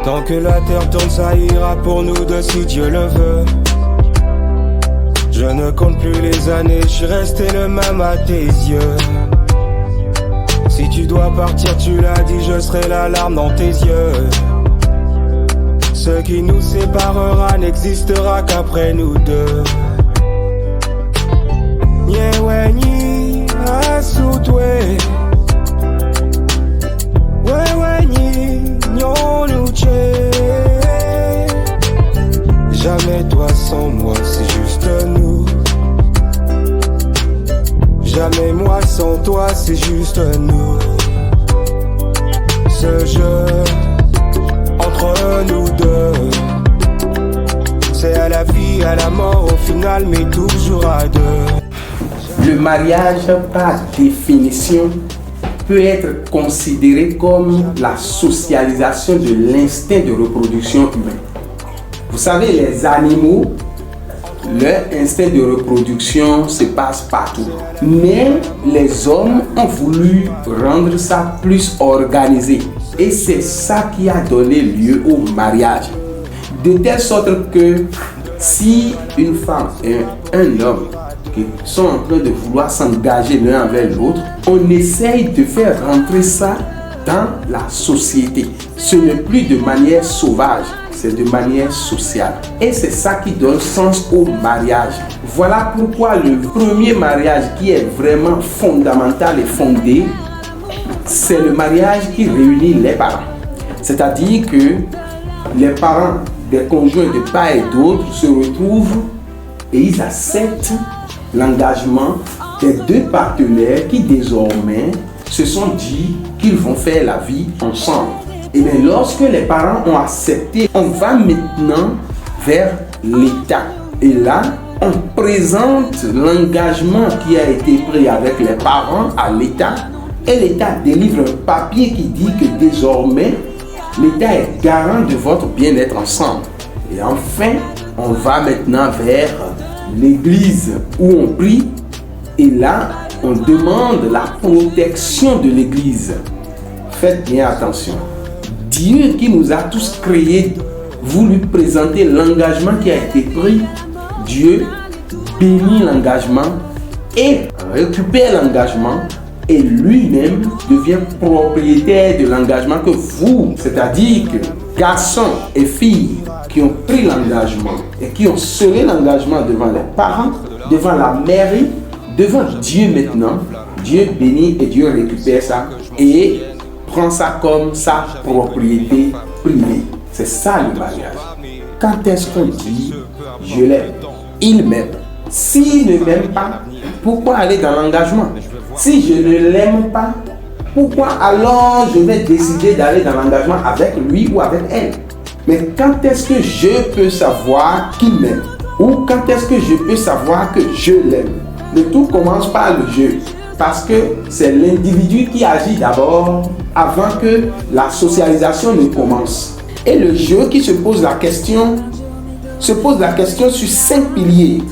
Tant que la terre tourne, ça ira pour nous deux si Dieu le veut. Je ne compte plus les années, je suis resté le même à tes yeux. Si tu dois partir, tu l'as dit, je serai la larme dans tes yeux. Ce qui nous séparera n'existera qu'après nous deux. Nyewenyi asutwe Wewenyi nyonuche. Jamais toi sans moi, c'est juste nous. Jamais moi sans toi, c'est juste nous. Ce jeu entre nous deux, c'est à la vie, à la mort au final, mais toujours à deux. Le mariage, par définition, peut être considéré comme la socialisation de l'instinct de reproduction humain. Vous savez, les animaux, leur instinct de reproduction se passe partout. Mais les hommes ont voulu rendre ça plus organisé. Et c'est ça qui a donné lieu au mariage. De telle sorte que si une femme et un homme qui sont en train de vouloir s'engager l'un envers l'autre, on essaye de faire rentrer ça dans la société. Ce n'est plus de manière sauvage, c'est de manière sociale. Et c'est ça qui donne sens au mariage. Voilà pourquoi le premier mariage qui est vraiment fondamental et fondé, c'est le mariage qui réunit les parents. C'est-à-dire que les parents des conjoints de part et d'autre se retrouvent et ils acceptent l'engagement des deux partenaires qui désormais se sont dit qu'ils vont faire la vie ensemble. Et bien lorsque les parents ont accepté, on va maintenant vers l'État. Et là, on présente l'engagement qui a été pris avec les parents à l'État. Et l'État délivre un papier qui dit que désormais, l'État est garant de votre bien-être ensemble. Et enfin, on va maintenant vers l'église où on prie. Et là, on demande la protection de l'église. Faites bien attention. Dieu qui nous a tous créés, voulu présenter l'engagement qui a été pris. Dieu bénit l'engagement et récupère l'engagement. Et lui-même devient propriétaire de l'engagement que vous, c'est-à-dire que garçons et filles qui ont pris l'engagement et qui ont scellé l'engagement devant les parents, devant la mairie, devant Dieu maintenant, Dieu bénit et Dieu récupère ça et prend ça comme sa propriété privée. C'est ça le mariage. Quand est-ce qu'on dit je l'aime, il m'aime? S'il ne m'aime pas, pourquoi aller dans l'engagement? Si je ne l'aime pas, pourquoi alors je vais décider d'aller dans l'engagement avec lui ou avec elle? Mais quand est-ce que je peux savoir qu'il m'aime? Ou quand est-ce que je peux savoir que je l'aime? Le tout commence par le jeu. Parce que c'est l'individu qui agit d'abord avant que la socialisation ne commence. Et le jeu qui se pose la question sur 5 piliers.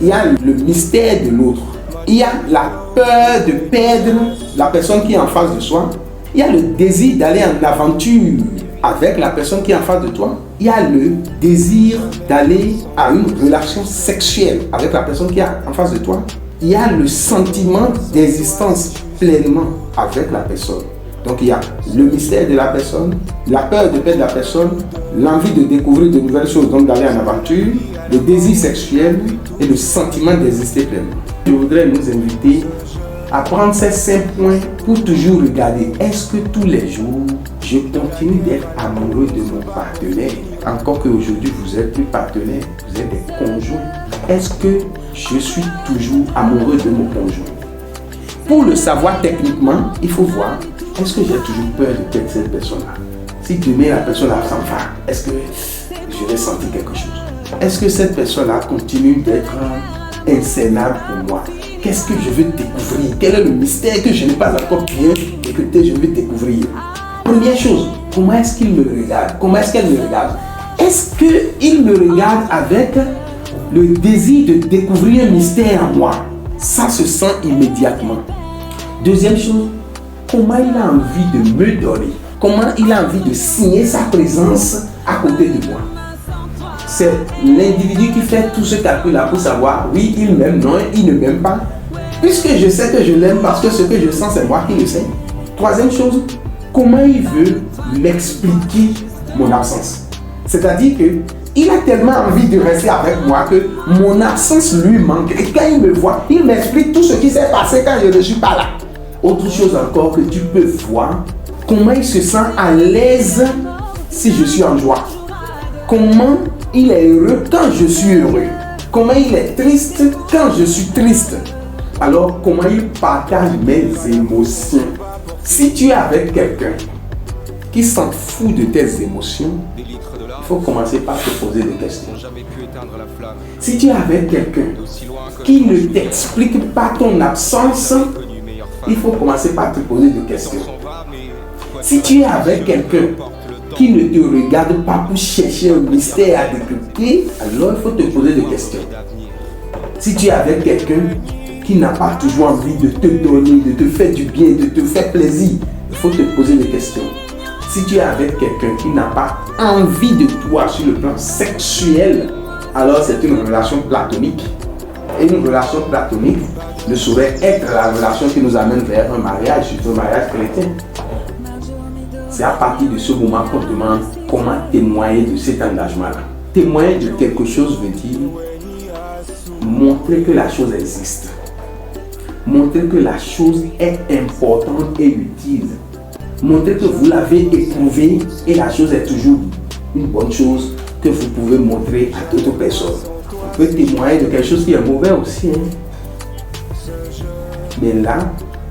Il y a le mystère de l'autre. Il y a la peur de perdre la personne qui est en face de soi. Il y a le désir d'aller en aventure avec la personne qui est en face de toi. Il y a le désir d'aller à une relation sexuelle avec la personne qui est en face de toi. Il y a le sentiment d'existence pleinement avec la personne. Donc il y a le mystère de la personne, la peur de perdre la personne, l'envie de découvrir de nouvelles choses, donc d'aller en aventure, le désir sexuel et le sentiment d'exister pleinement. Je voudrais nous inviter à prendre ces 5 points pour toujours regarder, est-ce que tous les jours, je continue d'être amoureux de mon partenaire? Encore qu'aujourd'hui, vous êtes plus partenaire, vous êtes des conjoints. Est-ce que je suis toujours amoureux de mon conjoint? Pour le savoir techniquement, il faut voir, est-ce que j'ai toujours peur de perdre cette personne-là? Si demain la personne-là s'en va, est-ce que je vais sentir quelque chose? Est-ce que cette personne-là continue d'être insernable pour moi? Qu'est-ce que je veux découvrir? Quel est le mystère que je n'ai pas encore bien écouté, je veux découvrir? Première chose, comment est-ce qu'il me regarde? Comment est-ce qu'elle me regarde? Est-ce qu'il me regarde avec le désir de découvrir un mystère en moi? Ça se sent immédiatement. Deuxième chose, comment il a envie de me donner? comment il a envie de signer sa présence à côté de moi. C'est l'individu qui fait tout ce calcul-là pour savoir, oui, il m'aime, non, il ne m'aime pas. Puisque je sais que je l'aime parce que ce que je sens, c'est moi qui le sais. Troisième chose, comment il veut m'expliquer mon absence. C'est-à-dire qu'il a tellement envie de rester avec moi que mon absence lui manque. Et quand il me voit, il m'explique tout ce qui s'est passé quand je ne suis pas là. Autre chose encore que tu peux voir, comment il se sent à l'aise si je suis en joie. Comment il est heureux quand je suis heureux. Comment il est triste quand je suis triste. Alors, comment il partage mes émotions. Si tu es avec quelqu'un qui s'en fout de tes émotions, il faut commencer par te poser des questions. Si tu es avec quelqu'un qui ne t'explique pas ton absence, il faut commencer par te poser des questions. Si tu es avec quelqu'un qui ne te regarde pas pour chercher un mystère à décrypter, alors il faut te poser des questions. Si tu es avec quelqu'un qui n'a pas toujours envie de te donner, de te faire du bien, de te faire plaisir, il faut te poser des questions. Si tu es avec quelqu'un qui n'a pas envie de toi sur le plan sexuel, alors c'est une relation platonique. Et une relation platonique ne saurait être la relation qui nous amène vers un mariage, surtout un mariage chrétien. C'est à partir de ce moment qu'on demande comment témoigner de cet engagement-là. Témoigner de quelque chose veut dire montrer que la chose existe. Montrer que la chose est importante et utile. Montrer que vous l'avez éprouvé et la chose est toujours une bonne chose que vous pouvez montrer à d'autres personnes. On peut témoigner de quelque chose qui est mauvais aussi. Mais là,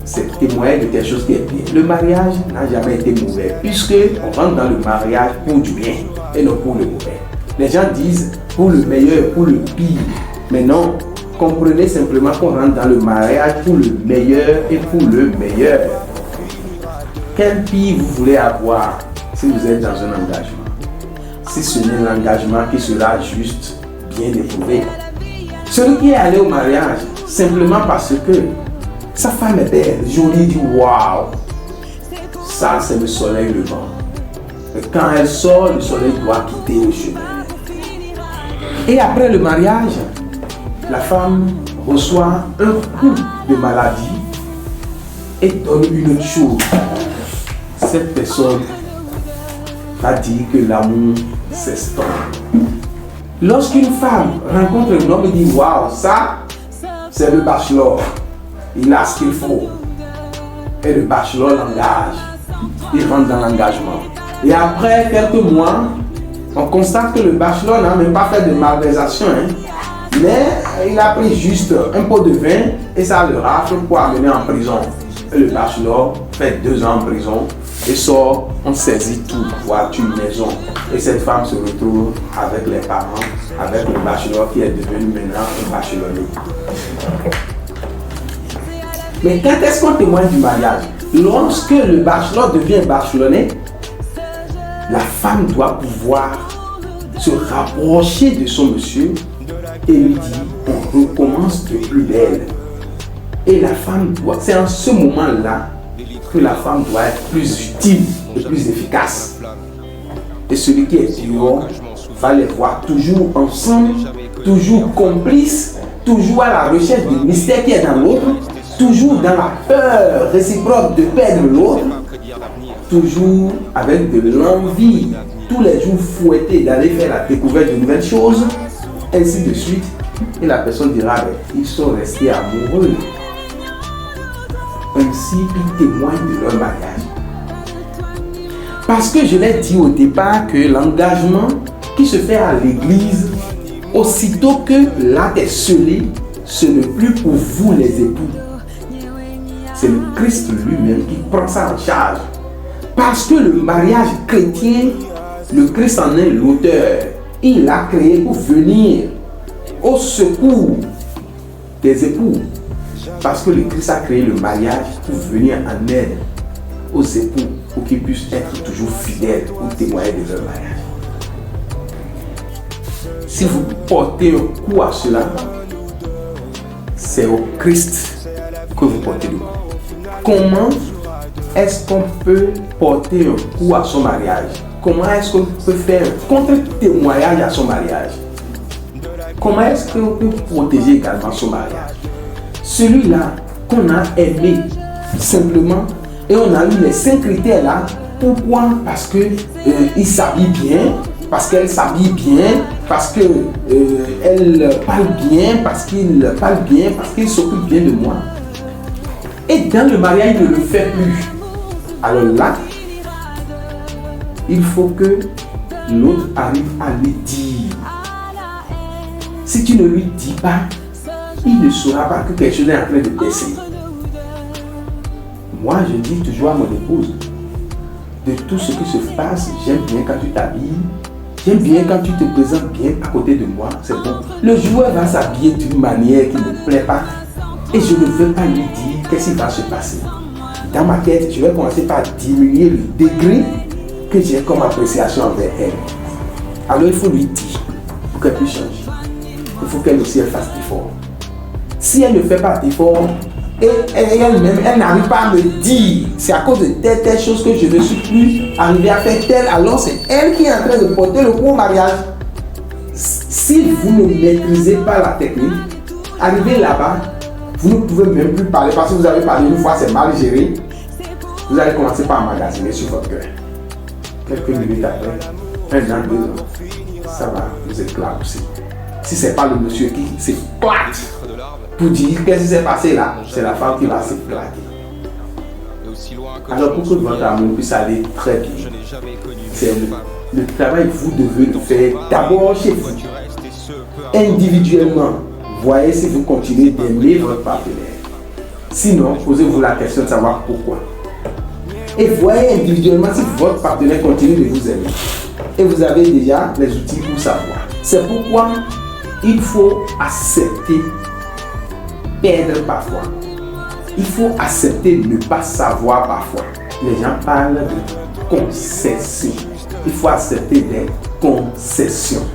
c'est témoigner de quelque chose qui est bien. Le mariage n'a jamais été mauvais puisque on rentre dans le mariage pour du bien et non pour le mauvais. Les gens disent pour le meilleur et pour le pire. Mais non, comprenez simplement qu'on rentre dans le mariage pour le meilleur et pour le meilleur. Quel pire vous voulez avoir si vous êtes dans un engagement? Si ce n'est l'engagement qui sera juste, bien éprouvé. Celui qui est allé au mariage simplement parce que sa femme est belle, jolie, dit waouh, ça c'est le soleil levant. Et quand elle sort, le soleil doit quitter le chemin. Et après le mariage, la femme reçoit un coup de maladie et donne une autre chose. Cette personne va dire que l'amour s'estompe. Lorsqu'une femme rencontre un homme et dit waouh, ça c'est le bachelor, il a ce qu'il faut. Et le bachelor l'engage, il rentre dans l'engagement. Et après quelques mois, on constate que le bachelor n'a même pas fait de malversation, mais il a pris juste un pot de vin et ça le rafle pour amener en prison. Et le bachelor fait 2 ans en prison et sort, on saisit tout, voiture, maison. Et cette femme se retrouve avec les parents, avec le bachelor qui est devenu maintenant un bachelonné. Mais quand est-ce qu'on témoigne du mariage? Lorsque le bachelor devient bachelonné, la femme doit pouvoir se rapprocher de son monsieur et lui dire on recommence de plus belle. Et la femme doit, c'est en ce moment-là que la femme doit être plus utile et plus efficace. Et celui qui est dehors va les voir toujours ensemble, toujours complices, toujours à la recherche du mystère qui est dans l'autre, toujours dans la peur réciproque de perdre l'autre, toujours avec de l'envie, tous les jours fouettés d'aller faire la découverte de nouvelles choses, ainsi de suite. Et la personne dira, ils sont restés amoureux. Ainsi, ils témoignent de leur mariage. Parce que je l'ai dit au départ que l'engagement qui se fait à l'église, aussitôt que l'acte est scellé, ce n'est plus pour vous les époux. C'est le Christ lui-même qui prend ça en charge. Parce que le mariage chrétien, le Christ en est l'auteur. Il l'a créé pour venir au secours des époux. Parce que le Christ a créé le mariage pour venir en aide aux époux, pour qu'ils puissent être toujours fidèles ou témoigner de leur mariage. Si vous portez un coup à cela, c'est au Christ que vous portez le coup. Comment est-ce qu'on peut porter un coup à son mariage? Comment est-ce qu'on peut faire un contre-témoignage à son mariage? Comment est-ce qu'on peut protéger également son mariage? Celui-là qu'on a aimé simplement et on a eu les 5 critères là. Pourquoi? Parce que il s'habille bien, parce qu'elle s'habille bien, parce que elle parle bien, parce qu'il parle bien, parce qu'il s'occupe bien de moi. Et dans le mariage, il ne le fait plus. Alors là, il faut que l'autre arrive à lui dire. Si tu ne lui dis pas, il ne saura pas que quelque chose est en train de baisser. Moi, je dis toujours à mon épouse, de tout ce qui se passe, j'aime bien quand tu t'habilles, j'aime bien quand tu te présentes bien à côté de moi, c'est bon. Le joueur va s'habiller d'une manière qui ne me plaît pas et je ne veux pas lui dire qu'est-ce qui va se passer. Dans ma tête, je vais commencer par diminuer le degré que j'ai comme appréciation envers elle. Alors il faut lui dire pour qu'elle puisse changer. Il faut qu'elle aussi elle fasse d'efforts. Si elle ne fait pas d'efforts, et elle-même, elle n'arrive pas à me dire c'est à cause de telle chose que je ne suis plus arrivé à faire telle, alors c'est elle qui est en train de porter le coup au mariage. Si vous ne maîtrisez pas la technique, arrivez là-bas, vous ne pouvez même plus parler parce que vous avez parlé une fois, c'est mal géré. Vous allez commencer par emmagasiner sur votre cœur. Quelques minutes après, 1 an, 2 ans, ça va vous éclater. Si ce n'est pas le monsieur qui s'éclate pour dire qu'est-ce qui s'est passé là, c'est la femme qui va s'éclater. Alors pour que votre amour puisse aller très bien, c'est le travail que vous devez le faire d'abord chez vous, individuellement. Voyez si vous continuez d'aimer votre partenaire. Sinon, posez-vous la question de savoir pourquoi. Et voyez individuellement si votre partenaire continue de vous aimer. Et vous avez déjà les outils pour savoir. C'est pourquoi il faut accepter perdre parfois. Il faut accepter de ne pas savoir parfois. Les gens parlent de concession. Il faut accepter des concessions.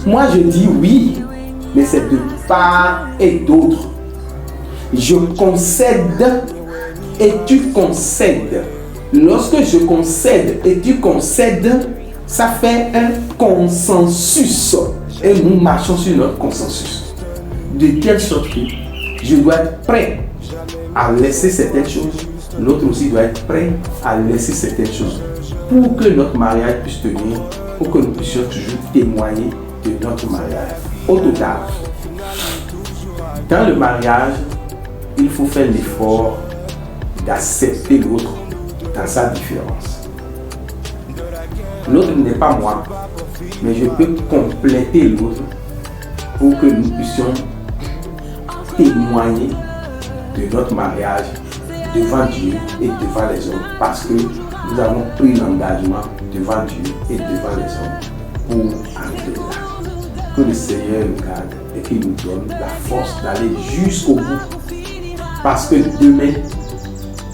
Moi je dis oui, mais c'est de part et d'autre. Je concède et tu concèdes. Lorsque je concède et tu concèdes, ça fait un consensus. Et nous marchons sur notre consensus. De telle sorte que je dois être prêt à laisser certaines choses. L'autre aussi doit être prêt à laisser certaines choses. Pour que notre mariage puisse tenir, pour que nous puissions toujours témoigner de notre mariage. Au total, dans le mariage, il faut faire l'effort d'accepter l'autre dans sa différence. L'autre n'est pas moi, mais je peux compléter l'autre pour que nous puissions témoigner de notre mariage devant Dieu et devant les hommes, parce que nous avons pris l'engagement devant Dieu et devant les hommes pour arriver là. Que le Seigneur nous garde et qu'il nous donne la force d'aller jusqu'au bout, parce que demain,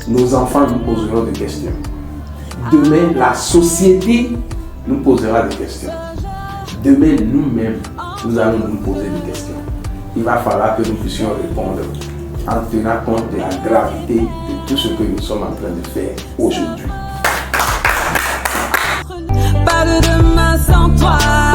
nos enfants nous poseront des questions. Demain, la société nous posera des questions. Demain, nous-mêmes, nous allons nous poser des questions. Il va falloir que nous puissions répondre en tenant compte de la gravité de tout ce que nous sommes en train de faire aujourd'hui. Pas de demain sans toi.